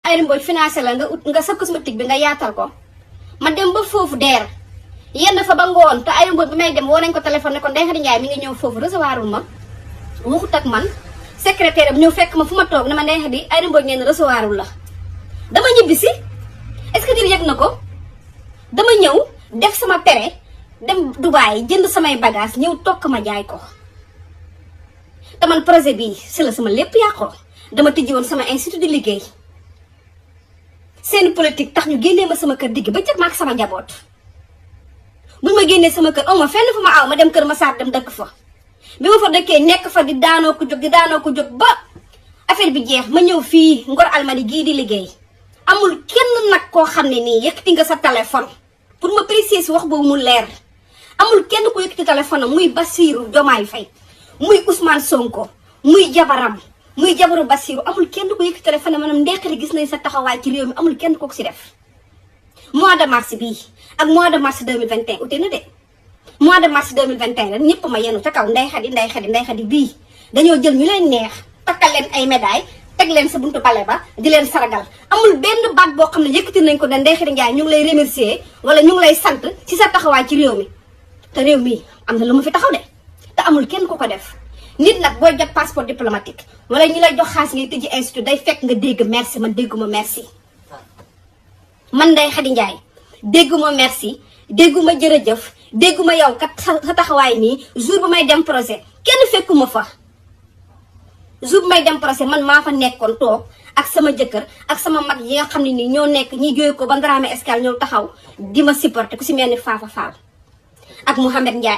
Aïda Mbodj financé la nga sa cosmétique bi nga yaatal ko ma dem ba foofu deer yenn fa ba ngoon te Aïda Mbodj bi may dem woo nañ ko téléphone ne ko Ndeye Khady Ndiaye mi ngi ñëw foofu recevoir ma waxut ak man secrétaire am ñëw fekk ma fu ma toog ne ma Ndeye Khady Aïda Mbodj ngeen recevoir la dama ñibbi si est-ce que dir yëg na ko dama ñëw def sama pere dem Dubaï jënd samay bagage ñëw toog ma jaay ko te man projet bii si la sama lépp yàqoo dama tijji woon sama institut di liggéey seen politique tax ñu génnee ma sama kër digg ba jëg ma ak sama njaboot buñ ma génnee sama kër aw ma fenn fu ma aw ma dem kër ma saar dem dëkk fa bi ma fa dëkkee nekk fa di daanoo ko jóg ba affaire bi jeex ma ñëw fii Ngor Almadi gii di liggéey amul kenn nag koo xam ne nii yëkkati nga sa téléphone pour ma préciser wax boobu mu leer amul kenn ku yëkkati téléphone am muy Bassirou Diomaye Faye muy Ousmane Sonko muy jabaram muy jabaru Bassirou amul kenn ku yëkkati téléphone maanaam Ndeye Khady gis nañ sa taxawaay ci réew mi amul kenn ko si def mois de mars bii ak mois de mars 2021 ute na de mois de mars 2021 rek ñëpp ma yenu ca kaw Ndeye Khady bii dañoo jël ñu leen neex takkal leen ay médaille teg leen sa buntu pale ba di leen saragal amul benn baat boo xam ne yëkkati nañ ko ne Ndeye Khady Ndiaye ñu ngi lay remercier wala ñu ngi lay sant ci sa taxawaay ci réew mi te réew mi am na lu mu fi taxaw de te amul kenn ku ko def nit nag booy jot passeport diplomatique wala ñu lay jox xaalis ngay tëji institut day fekk nga dégg merci man dégguma merci man Ndeye Khady Ndiaye dégguma merci dégguma jërëjëf dégguma yow kat sa taxawaay nii jour bu may dem projet kenn fekkuma fa jour bu may dem projet man maa fa nekkoon toog ak sama jëkkër ak sama mag yi nga xam ne nii ñoo nekk ñi jóge ko ba Ndramé Escale ñëw taxaw di ma supporter ku si mel ni Fafa Fall ak Mouhamed Ndiaye